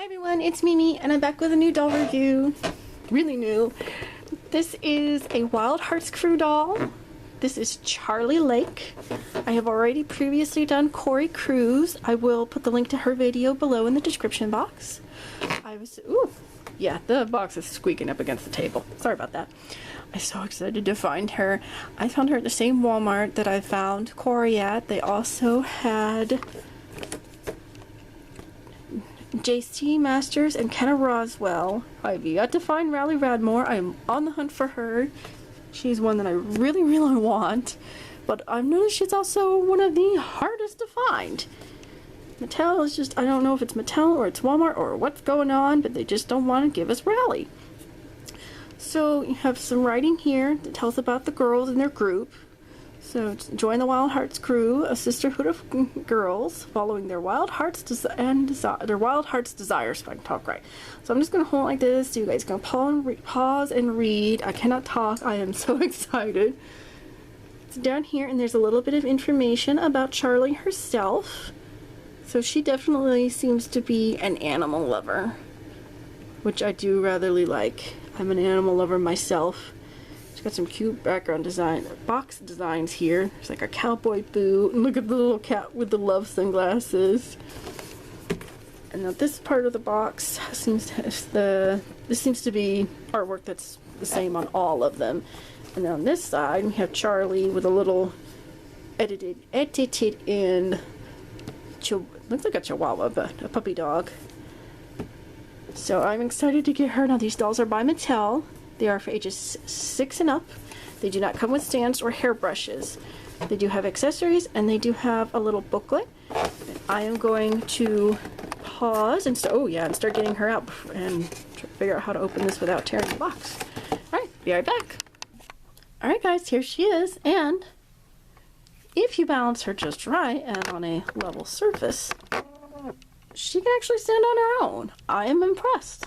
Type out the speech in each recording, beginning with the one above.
Hi everyone, it's Mimi and I'm back with a new doll review. Really new. This is a Wild Hearts Crew doll. This is Charlie Lake. I have already previously done Cori Cruz. I will put the link to her video below in the description box. Yeah, the box is squeaking up against the table. Sorry about that. I'm so excited to find her. I found her at the same Walmart that I found Cori at. They also had Jacy Masters and Kenna Roswell. I've yet to find Rallee Radmore. I am on the hunt for her. She's one that I really want, but I've noticed she's also one of the hardest to find. Mattel is just, I don't know if it's Mattel or it's Walmart or what's going on, but they just don't want to give us Rallee. So you have some writing here that tells about the girls in their group. So join the Wild Hearts Crew, a sisterhood of girls following their wild hearts desires. If I can talk right. So I'm just gonna hold it like this. So you guys can pause and read. I cannot talk. I am so excited. It's down here, and there's a little bit of information about Charlie herself. So she definitely seems to be an animal lover, which I do ratherly like. I'm an animal lover myself. She's got some cute background box designs here. There's like a cowboy boot, and look at the little cat with the love sunglasses. And now this part of the box seems to be artwork that's the same on all of them. And then on this side we have Charlie with a little edited in looks like a Chihuahua, but a puppy dog. So I'm excited to get her. Now these dolls are by Mattel. They are for ages 6 and up. They do not come with stands or hairbrushes. They do have accessories, and they do have a little booklet. I am going to pause and start getting her out and figure out how to open this without tearing the box. Alright, be right back. Alright guys, here she is, and if you balance her just right and on a level surface, she can actually stand on her own. I am impressed.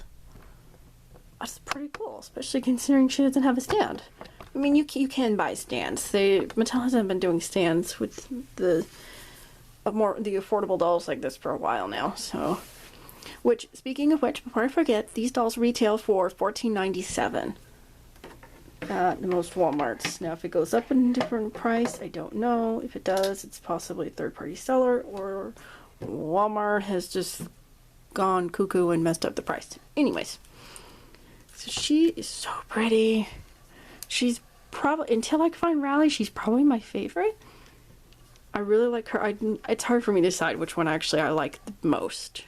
That's pretty cool, especially considering she doesn't have a stand. I mean, you can buy stands. Mattel hasn't been doing stands with the affordable dolls like this for a while now. So, speaking of which, before I forget, these dolls retail for $14.97 at most Walmarts. Now, if it goes up in a different price, I don't know. If it does, it's possibly a third-party seller, or Walmart has just gone cuckoo and messed up the price. Anyways. So she is so pretty. She's probably, until I can find Rallee, she's probably my favorite. I really like her. It's hard for me to decide which one actually I like the most,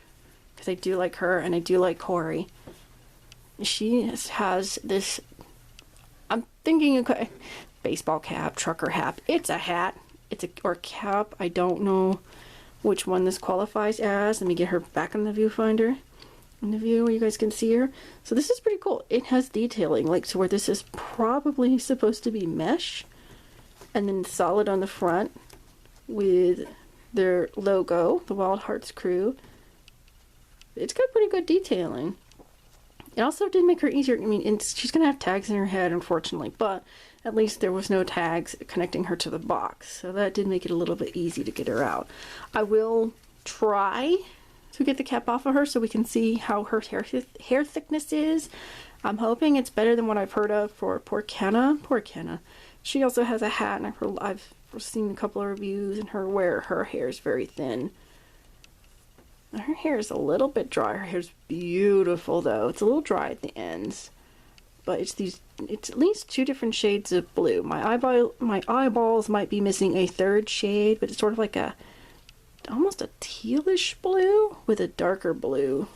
because I do like her and I do like Cori. She has this, I'm thinking, okay, baseball cap, trucker hat. It's a hat. Or cap. I don't know which one this qualifies as. Let me get her back in the viewfinder. In the view where you guys can see her. So this is pretty cool. It has detailing, like, so where this is probably supposed to be mesh, and then solid on the front with their logo, the Wild Hearts Crew. It's got pretty good detailing. It also did make her easier. I mean, she's gonna have tags in her head, unfortunately, but at least there was no tags connecting her to the box, so that did make it a little bit easy to get her out. I will try to get the cap off of her so we can see how her hair thickness is. I'm hoping it's better than what I've heard of for poor Kenna. Poor Kenna. She also has a hat, and I've seen a couple of reviews and her hair is very thin. Her hair is a little bit dry. Her hair's beautiful though. It's a little dry at the ends, but it's at least 2 different shades of blue. My eyeballs might be missing a third shade, but it's sort of like almost a tealish blue with a darker blue.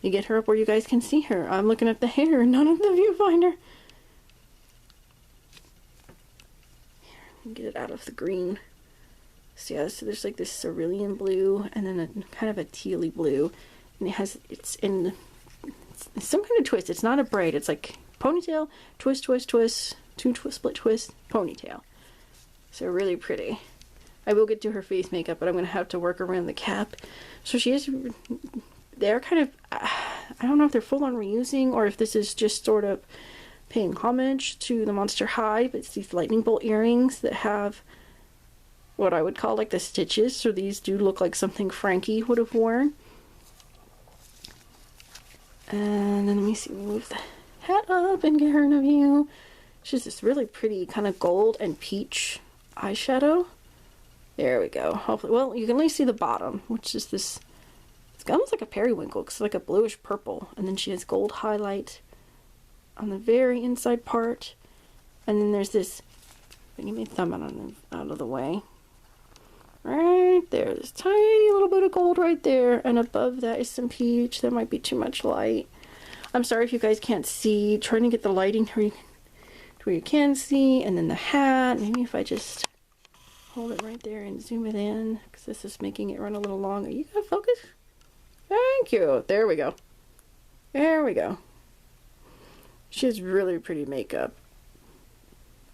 You get her up where you guys can see her. I'm looking at the hair and not at the viewfinder. Here, get it out of the green. So yeah, so there's like this cerulean blue and then a kind of a tealy blue, and it's some kind of twist. It's not a braid. It's like ponytail, twist, split twist, ponytail. So really pretty. I will get to her face makeup, but I'm going to have to work around the cap. So they're kind of, I don't know if they're full on reusing or if this is just sort of paying homage to the Monster High, but it's these lightning bolt earrings that have what I would call like the stitches. So these do look like something Frankie would have worn. And then let me see, move the hat up and get her in a view. She's this really pretty kind of gold and peach eyeshadow. There we go. Hopefully, well, you can only see the bottom, which is this, it's almost like a periwinkle, because it's like a bluish purple. And then she has gold highlight on the very inside part. And then there's this, give me a thumb out of the way. Right there, this tiny little bit of gold right there, and above that is some peach. There might be too much light. I'm sorry if you guys can't see. Trying to get the lighting to where you can see, and then the hat. Maybe if I just hold it right there and zoom it in, because this is making it run a little long. Are you gonna focus? Thank you. There we go. There we go. She has really pretty makeup.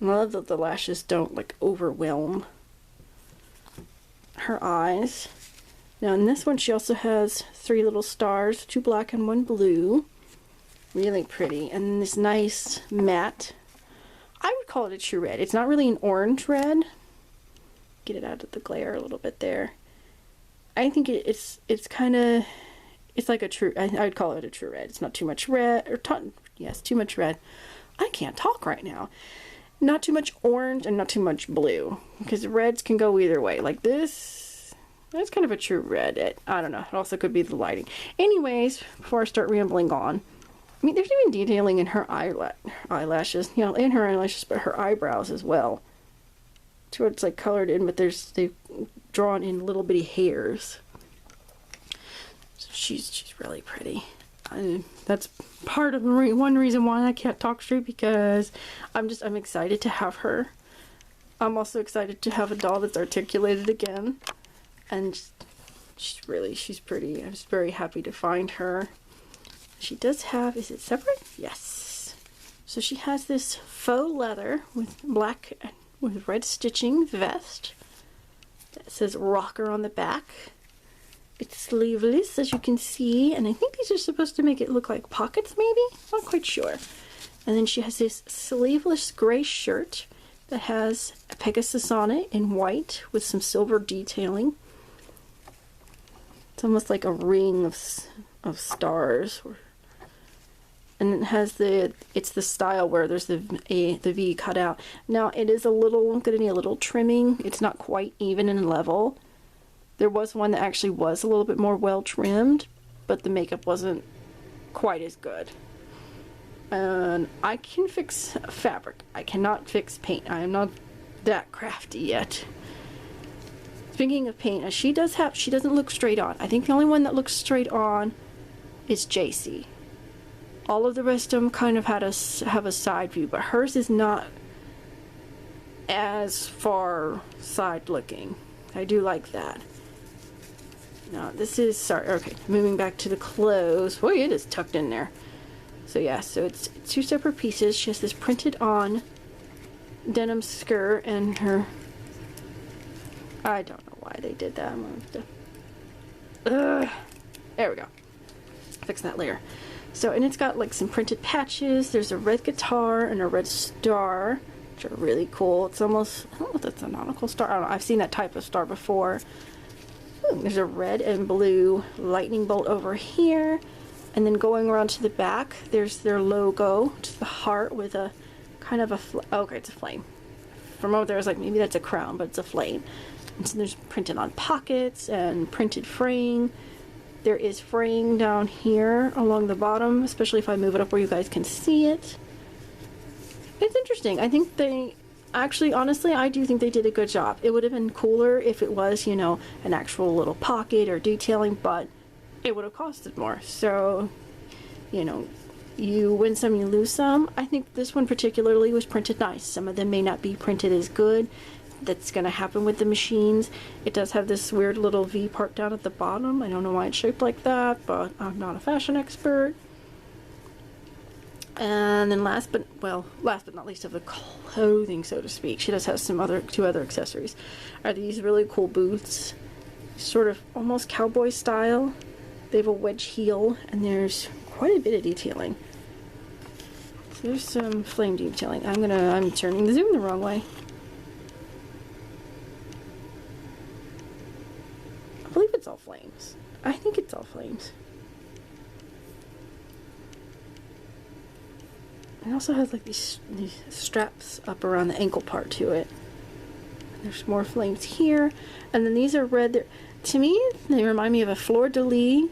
I love that the lashes don't like overwhelm her eyes. Now in this one she also has 3 little stars, 2 black and 1 blue. Really pretty. And then this nice matte, I would call it a true red. It's not really an orange red. Get it out of the glare a little bit there. I think it's kind of, it's like a true, I would call it a true red. It's not too much red, or yes, too much red. I can't talk right now. Not too much orange and not too much blue, because reds can go either way. Like this, that's kind of a true red. I don't know. It also could be the lighting. Anyways, before I start rambling on, I mean, there's even detailing in her eyelashes, you know, in her eyelashes, but her eyebrows as well. To where it's like colored in, but they've drawn in little bitty hairs. So she's really pretty. That's part of one reason why I can't talk straight, because I'm excited to have her. I'm also excited to have a doll that's articulated again, and she's pretty. I'm just very happy to find her. She does have, is it separate? Yes. So she has this faux leather with black with red stitching vest that says rocker on the back. It's sleeveless, as you can see, and I think these are supposed to make it look like pockets, maybe? Not quite sure. And then she has this sleeveless gray shirt that has a Pegasus on it in white with some silver detailing. It's almost like a ring of stars. And it has it's the style where there's the V cut out. Now it is gonna need a little trimming. It's not quite even and level. There was one that actually was a little bit more well trimmed, but the makeup wasn't quite as good. And I can fix fabric. I cannot fix paint. I am not that crafty yet. Speaking of paint, she doesn't look straight on. I think the only one that looks straight on is Jacy. All of the rest of them kind of have a side view, but hers is not as far side looking. I do like that. Now this is, sorry, okay, moving back to the clothes. Boy, it is tucked in there. So yeah, so it's 2 separate pieces. She has this printed on denim skirt and her, I don't know why they did that. I'm gonna have to, there we go. Fix that later. So, and it's got like some printed patches. There's a red guitar and a red star, which are really cool. It's almost, I don't know if that's a nautical star. I don't know. I've seen that type of star before. Ooh, there's a red and blue lightning bolt over here. And then going around to the back, there's their logo. It's the heart with a kind of a, okay, it's a flame. From over there, I was like, maybe that's a crown, but it's a flame. And so there's printed on pockets and printed fraying. There is fraying down here along the bottom, especially if I move it up where you guys can see it. It's interesting. I think they, actually, honestly, I do think they did a good job. It would have been cooler if it was, you know, an actual little pocket or detailing, but it would have costed more. So, you know, you win some, you lose some. I think this one particularly was printed nice. Some of them may not be printed as good. That's going to happen with the machines. It does have this weird little V part down at the bottom. I don't know why it's shaped like that, but I'm not a fashion expert. And then last but not least of the clothing, so to speak, she does have some two other accessories. Are these really cool boots, sort of almost cowboy style. They have a wedge heel, and there's quite a bit of detailing. So there's some flame detailing. I'm turning the zoom the wrong way. I believe it's all flames. I think it's all flames. It also has like these straps up around the ankle part to it. There's more flames here. And then these are red. To me, they remind me of a fleur-de-lis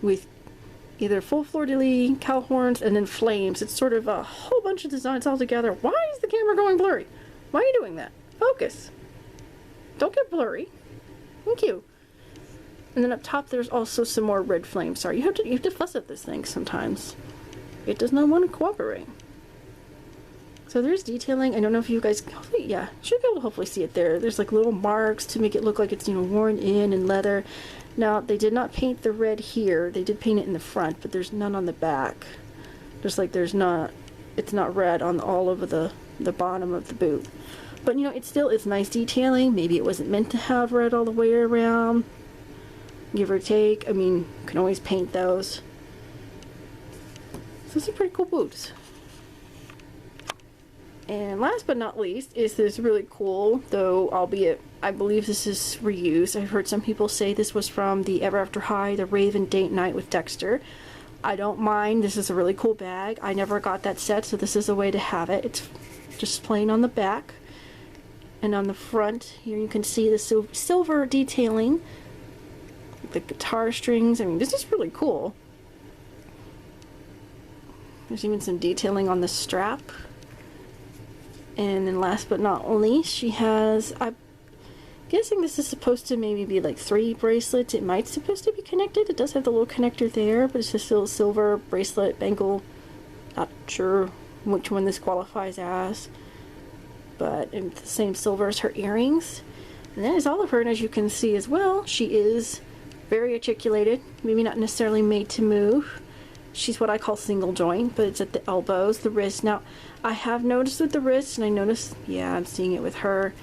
with either full fleur-de-lis, cow horns, and then flames. It's sort of a whole bunch of designs all together. Why is the camera going blurry? Why are you doing that? Focus. Don't get blurry. Thank you. And then up top there's also some more red flames. Sorry, you have to fuss at this thing sometimes. It does not want to cooperate. So there's detailing. I don't know if you guys, yeah, should be able to hopefully see it there. There's like little marks to make it look like it's, you know, worn in leather. Now, they did not paint the red here. They did paint it in the front, but there's none on the back. Just like it's not red on all over the bottom of the boot. But, you know, it's nice detailing. Maybe it wasn't meant to have red all the way around. Give or take. I mean, you can always paint those. So those are pretty cool boots. And last but not least is this really cool, though albeit I believe this is reused. I've heard some people say this was from the Ever After High, the Raven Date Night with Dexter. I don't mind. This is a really cool bag. I never got that set, so this is a way to have it. It's just plain on the back. And on the front, here you can see the silver detailing. The guitar strings. I mean, this is really cool. There's even some detailing on the strap. And then last but not least, she has, I'm guessing this is supposed to maybe be like 3 bracelets. It might supposed to be connected. It does have the little connector there, but it's just still a silver bracelet, bangle. Not sure which one this qualifies as. But it's the same silver as her earrings. And that is all of her, and as you can see as well, she is very articulated. Maybe not necessarily made to move. She's what I call single joint, but it's at the elbows, the wrist. Now, I have noticed with the wrist, and I noticed, yeah, I'm seeing it with her.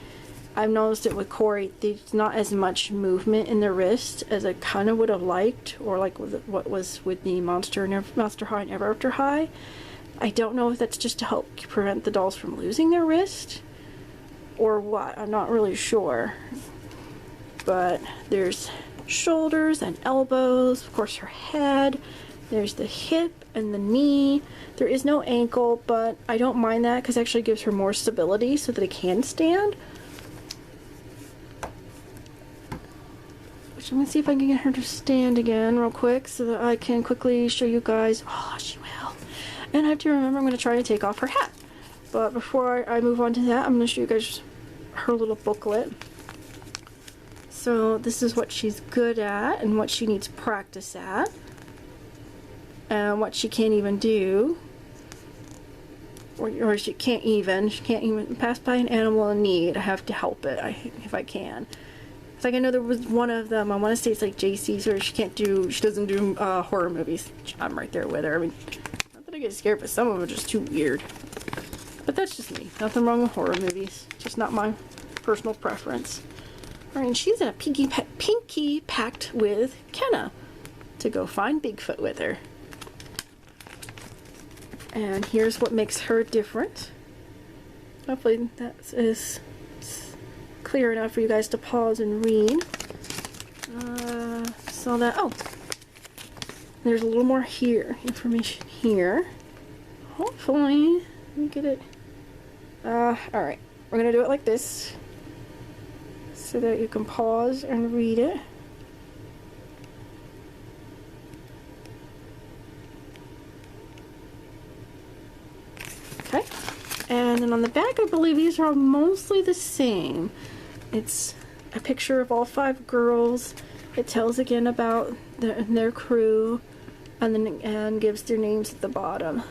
I've noticed it with Cori. There's not as much movement in the wrist as I kind of would have liked, or like with what was with the Monster High and Ever After High. I don't know if that's just to help prevent the dolls from losing their wrist, or what. I'm not really sure. But there's shoulders and elbows, of course her head. There's the hip and the knee. There is no ankle, but I don't mind that because it actually gives her more stability so that it can stand. Which I'm going to see if I can get her to stand again real quick so that I can quickly show you guys. Oh, she will. And I have to remember I'm going to try to take off her hat. But before I move on to that, I'm going to show you guys her little booklet. So this is what she's good at and what she needs practice at. And what she can't even do, or she can't even pass by an animal in need. I have to help it if I can. It's like I know there was one of them, I want to say it's like Jacy's, or she doesn't do horror movies. I'm right there with her. I mean, not that I get scared, but some of them are just too weird. But that's just me. Nothing wrong with horror movies. Just not my personal preference. Alright, and she's in a pinky pact with Kenna to go find Bigfoot with her. And here's what makes her different. Hopefully that is clear enough for you guys to pause and read. So that, oh, there's a little more here, information here. Hopefully, let me get it. Alright, we're gonna do it like this so that you can pause and read it. Okay, and then on the back, I believe these are all mostly the same. It's a picture of all 5 girls. It tells again about their crew, and gives their names at the bottom.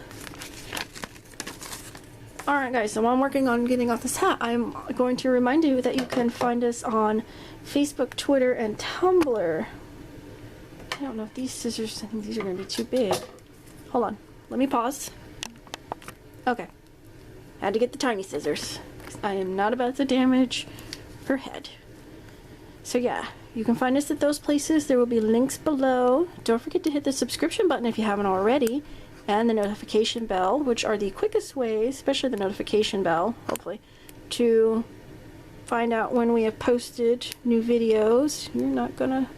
Alright guys, so while I'm working on getting off this hat, I'm going to remind you that you can find us on Facebook, Twitter, and Tumblr. I don't know if these scissors, I think these are going to be too big. Hold on, let me pause. Okay, had to get the tiny scissors, because I am not about to damage her head. So yeah, you can find us at those places. There will be links below. Don't forget to hit the subscription button if you haven't already, and the notification bell, which are the quickest ways, especially the notification bell, hopefully, to find out when we have posted new videos. You're not gonna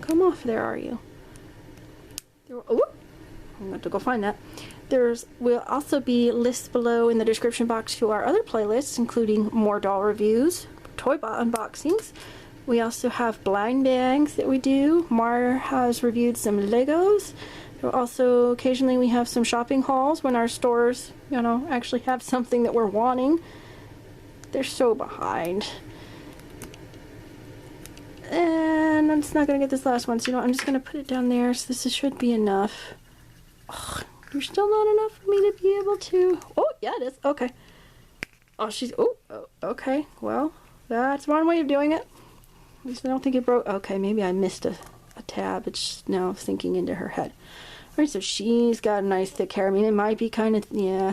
come off there, are you? Oh, I'm going to go find that. There will also be lists below in the description box to our other playlists, including more doll reviews, toy unboxings. We also have blind bags that we do. Mar has reviewed some Legos. Also, occasionally we have some shopping hauls when our stores, you know, actually have something that we're wanting. They're so behind. And I'm just not going to get this last one, so you know, I'm just going to put it down there, so this should be enough. Ugh, there's still not enough for me to be able to... Oh, yeah, it is. Okay. Oh, she's... Oh, okay. Well, that's one way of doing it. At least I don't think it broke. Okay, maybe I missed a tab. It's now sinking into her head. Alright, so she's got a nice thick hair. I mean, it might be kind of... Yeah.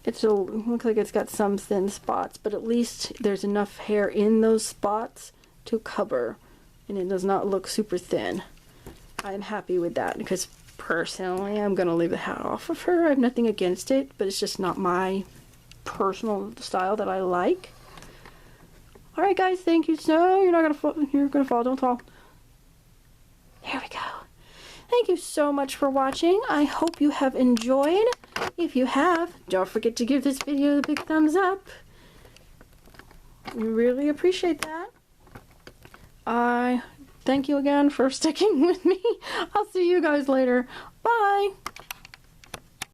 It looks like it's got some thin spots, but at least there's enough hair in those spots to cover, and it does not look super thin. I'm happy with that, because personally I'm gonna leave the hat off of her. I have nothing against it, but it's just not my personal style that I like. Alright guys, thank you. So you're gonna fall, don't fall. There we go. Thank you so much for watching. I hope you have enjoyed. If you have, don't forget to give this video a big thumbs up. We really appreciate that. I thank you again for sticking with me. I'll see you guys later. Bye.